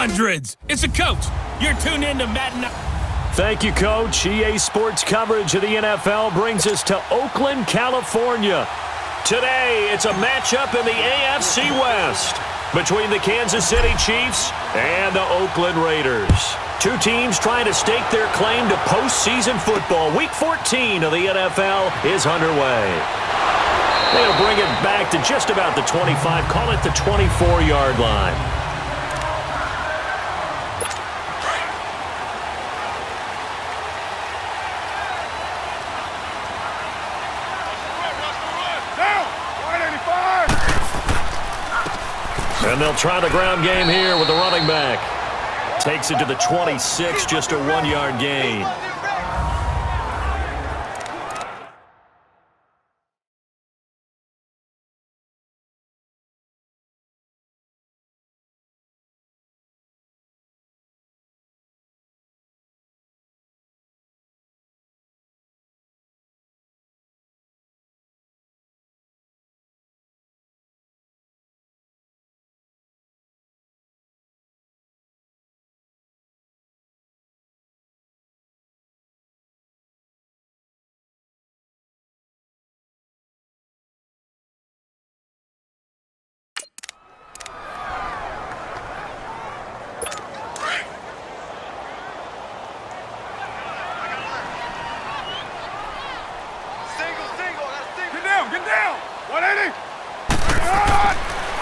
Hundreds. It's a coach. You're tuned in to Madden. Thank you, Coach. EA Sports coverage of the NFL brings us to Oakland, California. Today, it's a matchup in the AFC West between the Kansas City Chiefs and the Oakland Raiders. Two teams trying to stake their claim to postseason football. Week 14 of the NFL is underway. They'll bring it back to just about the 25, call it the 24-yard line. And they'll try the ground game here with the running back. Takes it to the 26, just a 1-yard gain.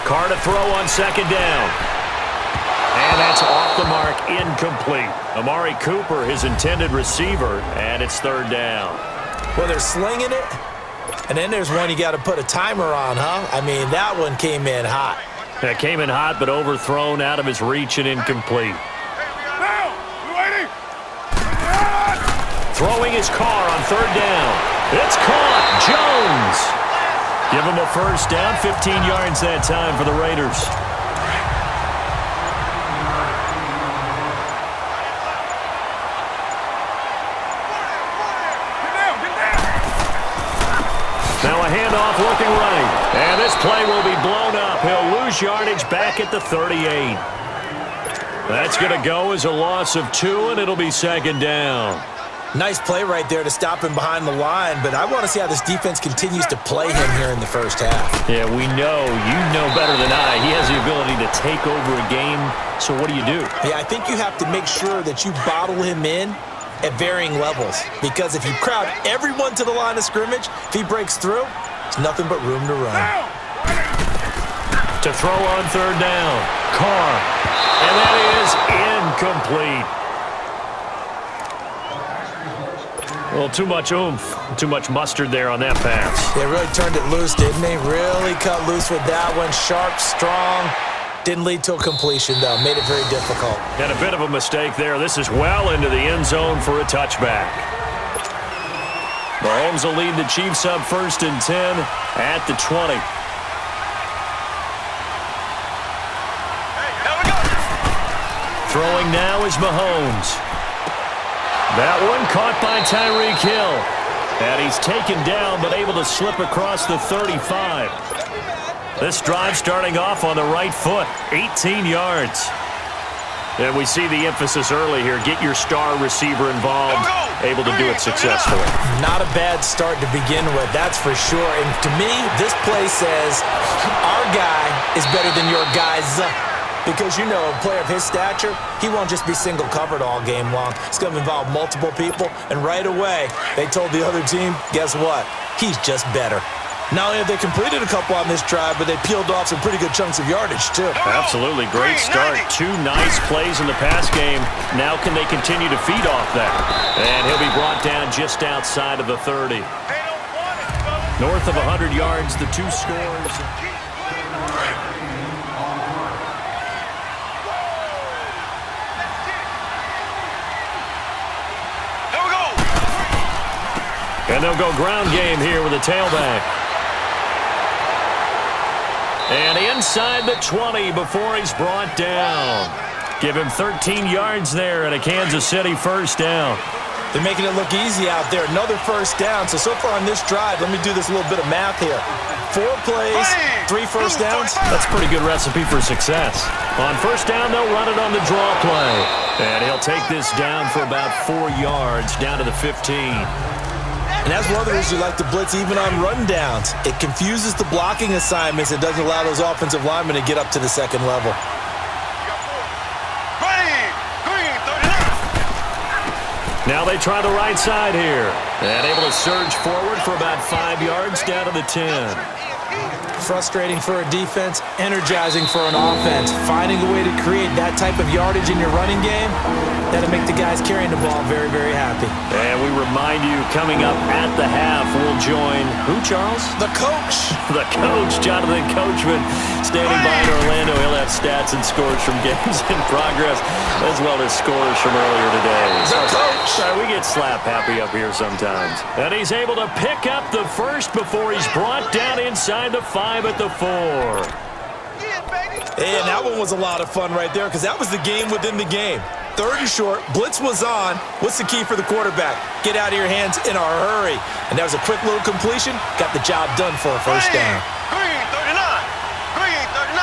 Carr to throw on second down. And that's off the mark, incomplete. Amari Cooper, his intended receiver, and it's third down. Well, they're slinging it, and then there's one you got to put a timer on, huh? I mean, that one came in hot. That came in hot, but overthrown, out of his reach, and incomplete. Throwing his Carr on third down. It's caught. Jones. Give him a first down, 15 yards that time for the Raiders. Now a handoff looking right. And this play will be blown up. He'll lose yardage back at the 38. That's going to go as a loss of 2, and it'll be second down. Nice play right there to stop him behind the line, but I want to see how this defense continues to play him here in the first half. Yeah, we know. You know better than I. He has the ability to take over a game, so what do you do? Yeah, I think you have to make sure that you bottle him in at varying levels, because if you crowd everyone to the line of scrimmage, if he breaks through, it's nothing but room to run. To throw on third down, Carr, and that is incomplete. Well, too much oomph, too much mustard there on that pass. They really turned it loose, didn't they? Really cut loose with that one. Sharp, strong. Didn't lead to a completion, though. Made it very difficult. And a bit of a mistake there. This is well into the end zone for a touchback. Mahomes will lead the Chiefs up 1st and 10 at the 20. Throwing now is Mahomes. That one caught by Tyreek Hill. And he's taken down but able to slip across the 35. This drive starting off on the right foot, 18 yards. And we see the emphasis early here. Get your star receiver involved, able to do it successfully. Not a bad start to begin with, that's for sure. And to me, this play says our guy is better than your guys. Because, you know, a player of his stature, he won't just be single covered all game long. It's going to involve multiple people. And right away, they told the other team, guess what? He's just better. Not only have they completed a couple on this drive, but they peeled off some pretty good chunks of yardage, too. Absolutely. Great start. 2 nice plays in the pass game. Now can they continue to feed off that? And he'll be brought down just outside of the 30. North of 100 yards, the 2 scores. And they'll go ground game here with a tailback. And inside the 20 before he's brought down. Give him 13 yards there and a Kansas City first down. They're making it look easy out there. Another first down. So far on this drive, let me do this little bit of math here. 4 plays, 3 first downs. That's a pretty good recipe for success. On first down, they'll run it on the draw play. And he'll take this down for about 4 yards, down to the 15. And that's one of the reasons you like to blitz even on run downs. It confuses the blocking assignments. It doesn't allow those offensive linemen to get up to the second level. Now they try the right side here. And able to surge forward for about 5 yards, down to the 10. Frustrating for a defense, energizing for an offense. Finding a way to create that type of yardage in your running game, that'll make the guys carrying the ball very, very happy. And we remind you, coming up at the half, we'll join who, Charles? The coach. The coach, Jonathan Coachman, standing by in Orlando. He'll have stats and scores from games in progress, as well as scores from earlier today. The coach. We get slap happy up here sometimes. And he's able to pick up the first before he's brought down inside the 5 at the 4. And that one was a lot of fun right there because that was the game within the game. 3rd and short, blitz was on. What's the key for the quarterback? Get out of your hands in a hurry. And that was a quick little completion. Got the job done for a first down. Green 39. Green 39.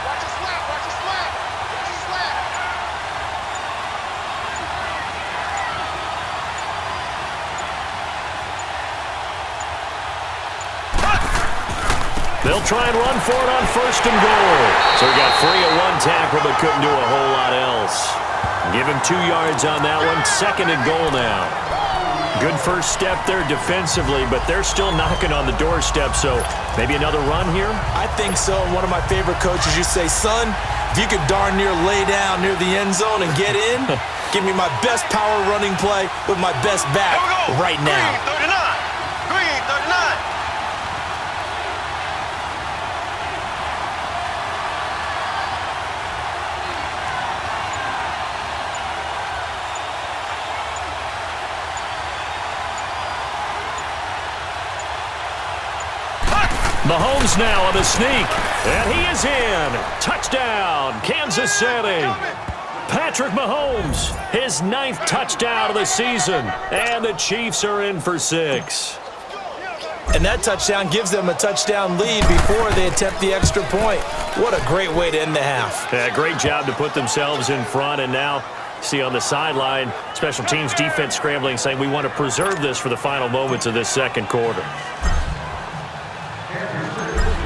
Watch your slap. Watch your slap. Watch your slap. They'll try and run for it on 1st and goal. So he got free of 1 tackle but couldn't do a whole lot else. Give him 2 yards on that one. 2nd and goal now. Good first step there defensively, but they're still knocking on the doorstep, so maybe another run here? I think so. And one of my favorite coaches, you say, son, if you could darn near lay down near the end zone and get in, give me my best power running play with my best back right now. Green 39. Green 39. Mahomes now on the sneak, and he is in. Touchdown, Kansas City. Patrick Mahomes, his 9th touchdown of the season, and the Chiefs are in for 6. And that touchdown gives them a touchdown lead before they attempt the extra point. What a great way to end the half. Yeah, great job to put themselves in front, and now see on the sideline, special teams defense scrambling, saying we want to preserve this for the final moments of this 2nd quarter.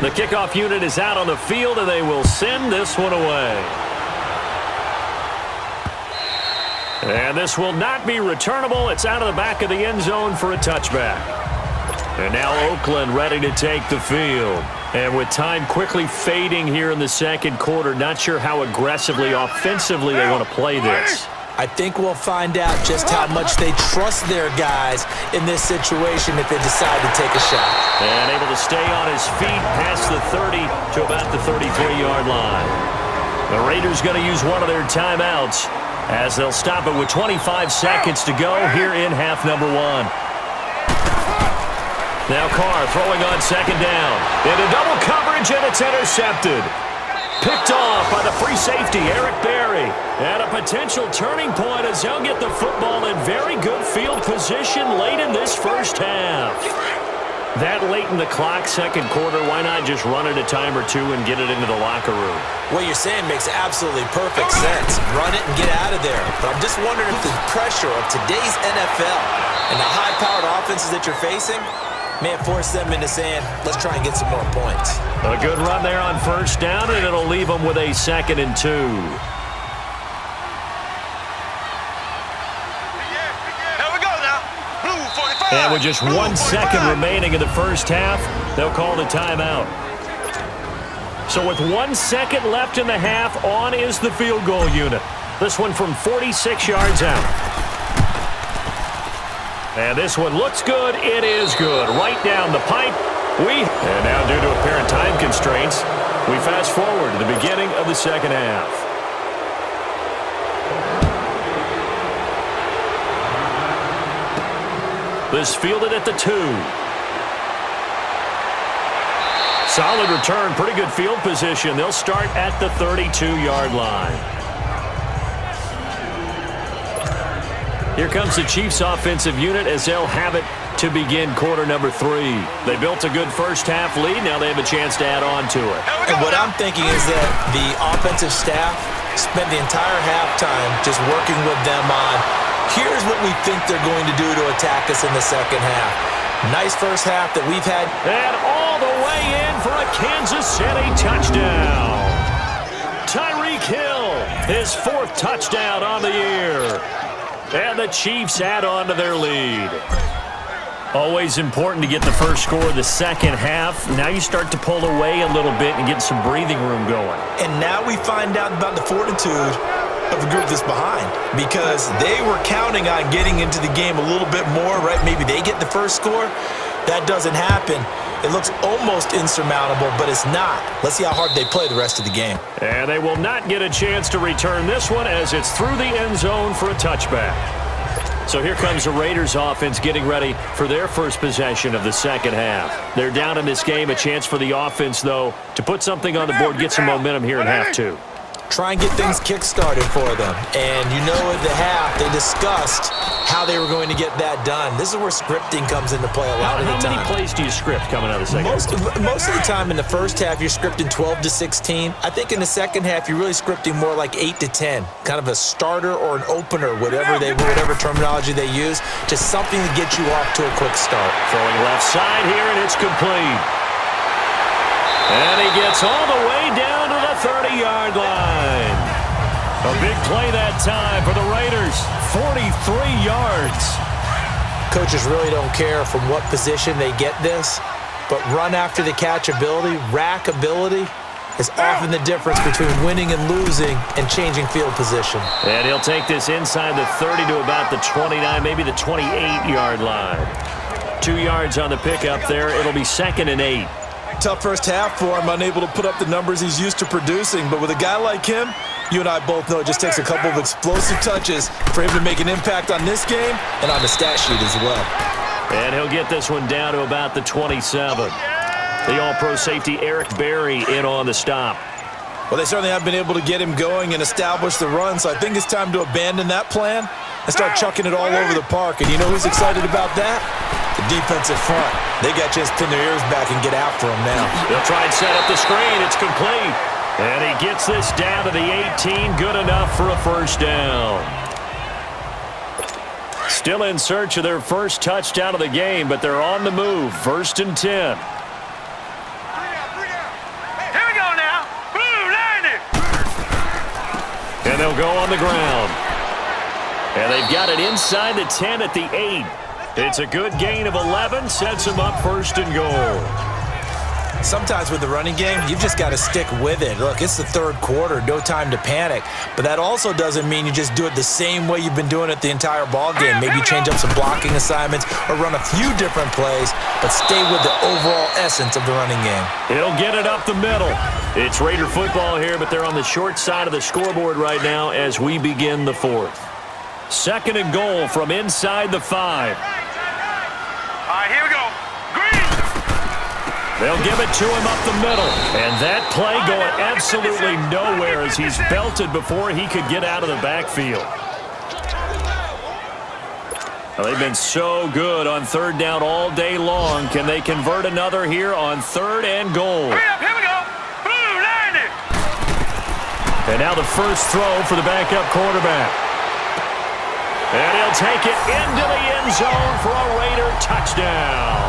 The kickoff unit is out on the field, and they will send this one away. And this will not be returnable. It's out of the back of the end zone for a touchback. And now Oakland ready to take the field. And with time quickly fading here in the 2nd quarter, not sure how aggressively, offensively they want to play this. I think we'll find out just how much they trust their guys in this situation if they decide to take a shot. And able to stay on his feet past the 30 to about the 33-yard line. The Raiders going to use one of their timeouts as they'll stop it with 25 seconds to go here in half number 1. Now Carr throwing on 2nd down. Into double coverage, and it's intercepted. Picked off by the free safety, Eric Berry. And a potential turning point as they'll get the football in very good field position late in this first half. That late in the clock, 2nd quarter, why not just run it a time or two and get it into the locker room? What you're saying makes absolutely perfect sense. Run it and get out of there. But I'm just wondering if the pressure of today's NFL and the high-powered offenses that you're facing may have forced them into saying, let's try and get some more points. A good run there on 1st down, and it'll leave them with a 2nd and 2. And with just 1 second remaining in the first half, they'll call the timeout. So with 1 second left in the half, on is the field goal unit. This one from 46 yards out. And this one looks good. It is good. Right down the pipe. And now due to apparent time constraints, we fast forward to the beginning of the 2nd half. This fielded at the 2. Solid return, pretty good field position. They'll start at the 32-yard line. Here comes the Chiefs offensive unit as they'll have it to begin quarter number 3. They built a good first half lead. Now they have a chance to add on to it. And what I'm thinking is that the offensive staff spent the entire halftime just working with them on, here's what we think they're going to do to attack us in the second half. Nice first half that we've had. And all the way in for a Kansas City touchdown. Tyreek Hill, his 4th touchdown on the year. And the Chiefs add on to their lead. Always important to get the first score of the second half. Now you start to pull away a little bit and get some breathing room going. And now we find out about the fortitude of the group that's behind, because they were counting on getting into the game a little bit more, right? Maybe they get the first score. That doesn't happen. It looks almost insurmountable, but it's not. Let's see how hard they play the rest of the game. And they will not get a chance to return this one as it's through the end zone for a touchback. So here comes the Raiders offense getting ready for their first possession of the second half. They're down in this game. A chance for the offense, though, to put something on the board, get some momentum here in half 2. Try and get things kick-started for them. And you know at the half, they discussed how they were going to get that done. This is where scripting comes into play a lot of the time. How many plays do you script coming out of the second half? Most of the time in the first half, you're scripting 12 to 16. I think in the second half, you're really scripting more like 8 to 10. Kind of a starter or an opener, whatever terminology they use, just something to get you off to a quick start. Throwing left side here, and it's complete. And he gets all the way down to the 30-yard line. A big play that time for the Raiders. 43 yards. Coaches really don't care from what position they get this, but run after the catch ability, rack ability, is often the difference between winning and losing and changing field position. And he'll take this inside the 30 to about the 29, maybe the 28-yard line. 2 yards on the pickup there. It'll be 2nd and 8. Tough first half for him, unable to put up the numbers he's used to producing. But with a guy like him, you and I both know it just takes a couple of explosive touches for him to make an impact on this game and on the stat sheet as well. And he'll get this one down to about the 27. The All-Pro safety Eric Berry in on the stop. Well, they certainly have been able to get him going and establish the run, so I think it's time to abandon that plan and start chucking it all over the park. And you know who's excited about that? The defensive front. They got a chance to pin their ears back and get after him now. They'll try and set up the screen. It's complete. And he gets this down to the 18. Good enough for a first down. Still in search of their first touchdown of the game, but they're on the move. 1st and 10. Here we go now. Boom, landing. And they'll go on the ground. And they've got it inside the 10 at the 8. It's a good gain of 11, sets them up 1st and goal. Sometimes with the running game, you've just got to stick with it. Look, it's the 3rd quarter, no time to panic. But that also doesn't mean you just do it the same way you've been doing it the entire ball game. Maybe change up some blocking assignments or run a few different plays, but stay with the overall essence of the running game. He'll get it up the middle. It's Raider football here, but they're on the short side of the scoreboard right now as we begin the 4th. 2nd and goal from inside the 5. All right, here we go. Green. They'll give it to him up the middle. And that play going absolutely nowhere as he's belted before he could get out of the backfield. Well, they've been so good on 3rd down all day long. Can they convert another here on 3rd and goal? Hurry up, here we go. Boom, landing. And now the first throw for the backup quarterback. And he'll take it into the end zone for a Raider touchdown.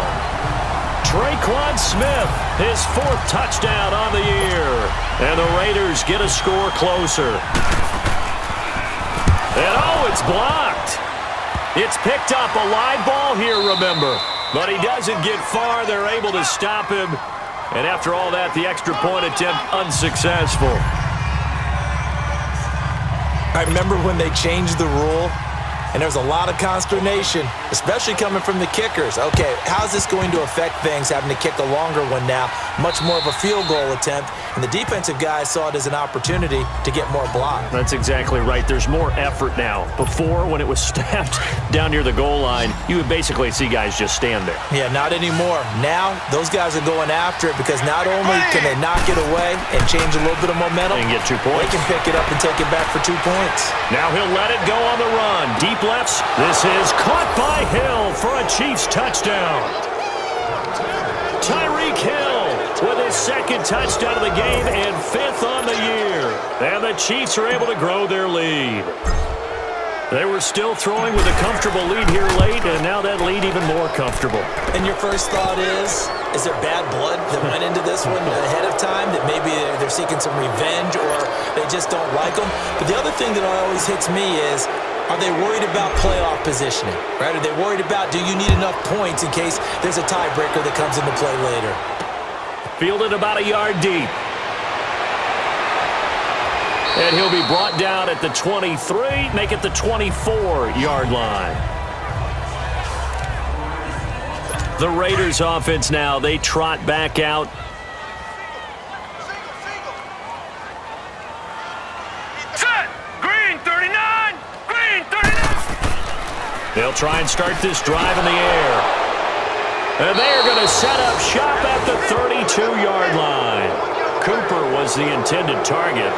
Traquan Smith, his 4th touchdown on the year. And the Raiders get a score closer. And oh, it's blocked. It's picked up, a live ball here, remember. But he doesn't get far. They're able to stop him. And after all that, the extra point attempt unsuccessful. I remember when they changed the rule, and there was a lot of consternation, especially coming from the kickers. Okay, how's this going to affect things, having to kick a longer one now? much more of a field goal attempt, and the defensive guys saw it as an opportunity to get more block. That's exactly right. There's more effort now. Before, when it was snapped down near the goal line, you would basically see guys just stand there. Yeah, not anymore. Now, those guys are going after it because not only can they knock it away and change a little bit of momentum, and get 2 points. They can pick it up and take it back for 2 points. Now he'll let it go on the run. Deep lefts. This is caught by Hill for a Chiefs touchdown. Tyreek Hill with his second touchdown of the game and 5th on the year. And the Chiefs are able to grow their lead. They were still throwing with a comfortable lead here late, and now that lead even more comfortable. And your first thought is there bad blood that went into this one ahead of time, that maybe they're seeking some revenge or they just don't like them? But the other thing that always hits me is, are they worried about playoff positioning? Right? Are they worried about, do you need enough points in case there's a tiebreaker that comes into play later? Fielded about a yard deep. And he'll be brought down at the 23, make it the 24-yard line. The Raiders offense now, they trot back out. Set! Green 39! Green 39! They'll try and start this drive in the air. And they are going to set up shop at the 32-yard line. Cooper was the intended target.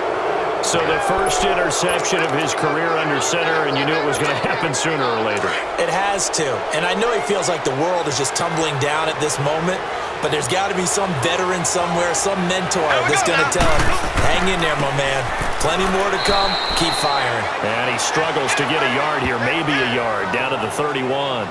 So the first interception of his career under center, and you knew it was going to happen sooner or later. It has to. And I know he feels like the world is just tumbling down at this moment, but there's got to be some veteran somewhere, some mentor that's going to tell him, hang in there, my man. Plenty more to come. Keep firing. And he struggles to get a yard here, maybe a yard, down to the 31.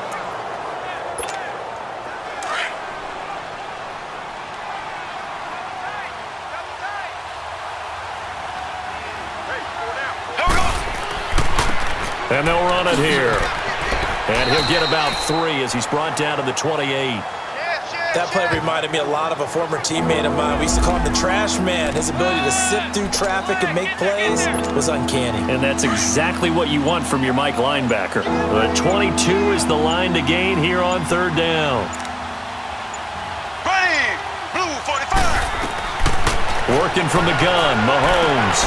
And they'll run it here. And he'll get about 3 as he's brought down to the 28. That play reminded me a lot of a former teammate of mine. We used to call him the trash man. His ability to sift through traffic and make plays was uncanny. And that's exactly what you want from your Mike linebacker. The 22 is the line to gain here on 3rd down. Green! Blue 45! Working from the gun, Mahomes.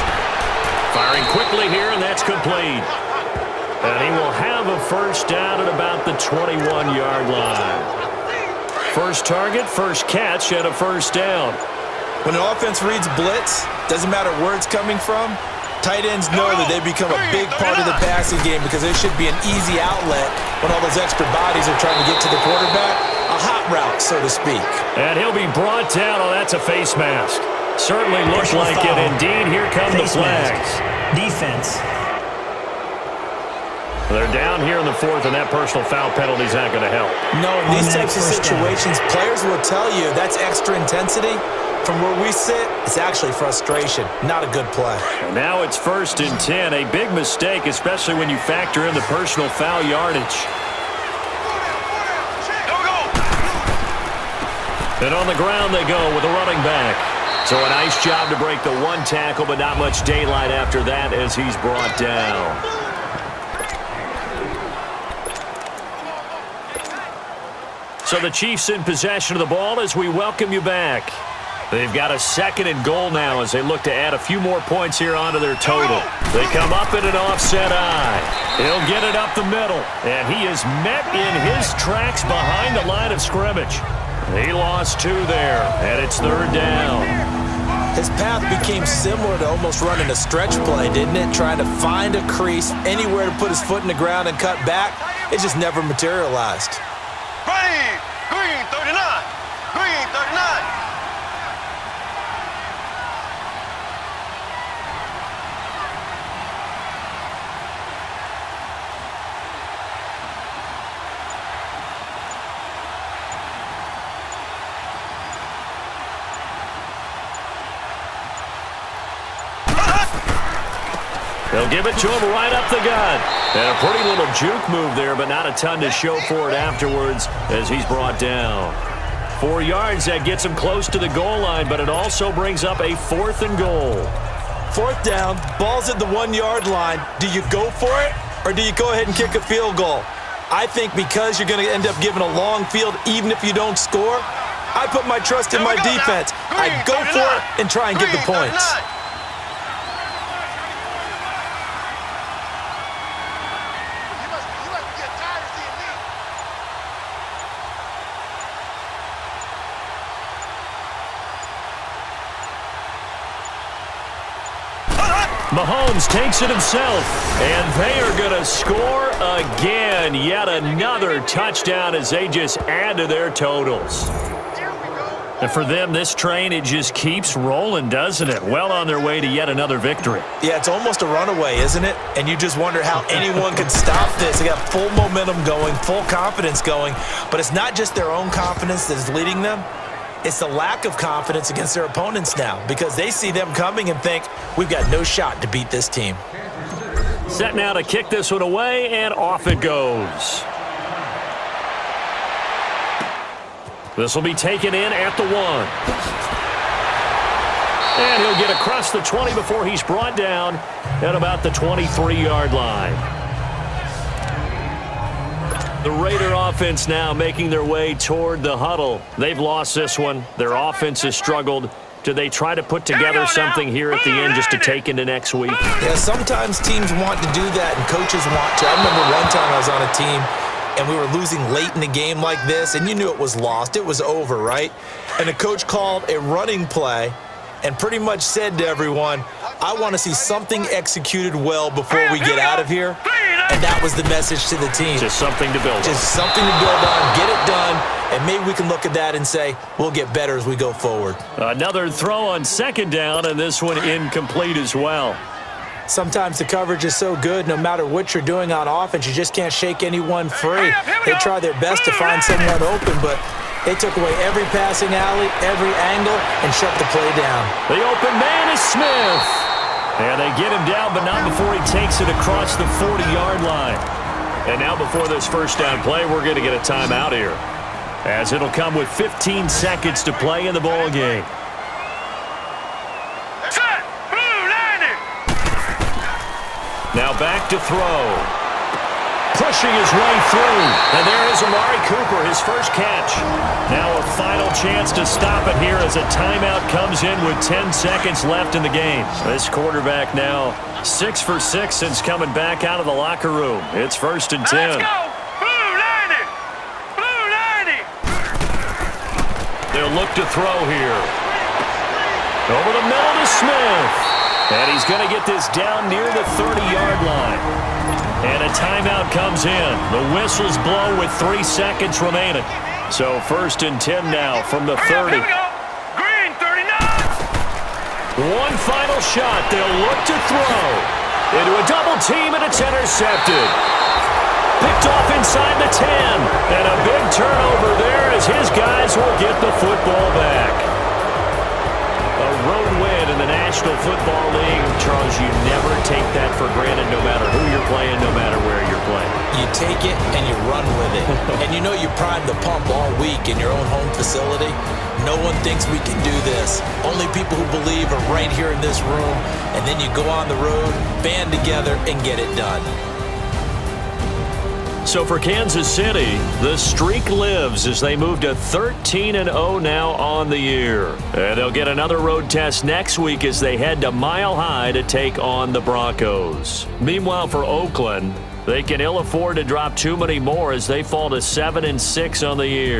Firing quickly here, and that's complete. And he will have a first down at about the 21-yard line. First target, first catch, and a first down. When an offense reads blitz, doesn't matter where it's coming from, tight ends know that they become a big part of the passing game because there should be an easy outlet when all those extra bodies are trying to get to the quarterback. A hot route, so to speak. And he'll be brought down. Oh, that's a face mask. Certainly looked like it. Indeed, here come the flags. Defense. They're down here in the 4th, and that personal foul penalty is not going to help. No, in these types of situations, players will tell you that's extra intensity. From where we sit, it's actually frustration, not a good play. And now it's 1st and 10, a big mistake, especially when you factor in the personal foul yardage. And on the ground they go with a running back. So a nice job to break the 1 tackle, but not much daylight after that as he's brought down. So the Chiefs in possession of the ball as we welcome you back. They've got a 2nd and goal now as they look to add a few more points here onto their total. They come up in an offset eye. He'll get it up the middle, and he is met in his tracks behind the line of scrimmage. He lost 2 there, and it's 3rd down. His path became similar to almost running a stretch play, didn't it? Trying to find a crease, anywhere to put his foot in the ground and cut back. It just never materialized. Green 39! Green 39! They'll give it to him right up the gut. And a pretty little juke move there, but not a ton to show for it afterwards as he's brought down. 4 yards, that gets him close to the goal line, but it also brings up a 4th and goal. 4th down, ball's at the 1-yard line. Do you go for it, or do you go ahead and kick a field goal? I think because you're going to end up giving a long field even if you don't score, I put my trust in my defense. I go for it and try and get the points. Mahomes takes it himself, and they are going to score again. Yet another touchdown as they just add to their totals. And for them, this train, it just keeps rolling, doesn't it? Well on their way to yet another victory. Yeah, it's almost a runaway, isn't it? And you just wonder how anyone could stop this. They got full momentum going, full confidence going. But it's not just their own confidence that's leading them. It's the lack of confidence against their opponents now because they see them coming and think, we've got no shot to beat this team. Set now to kick this one away, and off it goes. This will be taken in at the 1. And he'll get across the 20 before he's brought down at about the 23-yard line. The Raider offense now making their way toward the huddle. They've lost this one. Their offense has struggled. Do they try to put together something here at the end just to take into next week? Yeah, sometimes teams want to do that and coaches want to. I remember one time I was on a team and we were losing late in the game like this, and you knew it was lost. It was over, right? And the coach called a running play and pretty much said to everyone, I want to see something executed well before we get out of here. And that was the message to the team. Just something to build on. Just something to build on, get it done, and maybe we can look at that and say, we'll get better as we go forward. Another throw on second down, and this one incomplete as well. Sometimes the coverage is so good, no matter what you're doing on offense, you just can't shake anyone free. They try their best to find someone open, but they took away every passing alley, every angle, and shut the play down. The open man is Smith. And they get him down, but not before he takes it across the 40-yard line. And now before this first down play, we're going to get a timeout here, as it'll come with 15 seconds to play in the ball game. Now back to throw. Pushing his way through. And there is Amari Cooper, his first catch. Now a final chance to stop it here as a timeout comes in with 10 seconds left in the game. This quarterback now 6 for 6 since coming back out of the locker room. It's 1st and 10. Let's go! Blue 90! Blue 90! They'll look to throw here. Over the middle to Smith. And he's going to get this down near the 30-yard line. And a timeout comes in. The whistles blow with 3 seconds remaining. So 1st and 10 now from the 30. Here we go. Green 39! One final shot. They'll look to throw. Into a double team, and it's intercepted. Picked off inside the 10. And a big turnover there as his guys will get the football back. A road win in the National Football League. Charles, you never take that for granted no matter who you're playing, no matter where you're playing. You take it and you run with it. And you know you primed the pump all week in your own home facility. No one thinks we can do this. Only people who believe are right here in this room. And then you go on the road, band together, and get it done. So for Kansas City, the streak lives as they move to 13-0 now on the year. And they'll get another road test next week as they head to Mile High to take on the Broncos. Meanwhile, for Oakland, they can ill afford to drop too many more as they fall to 7-6 on the year.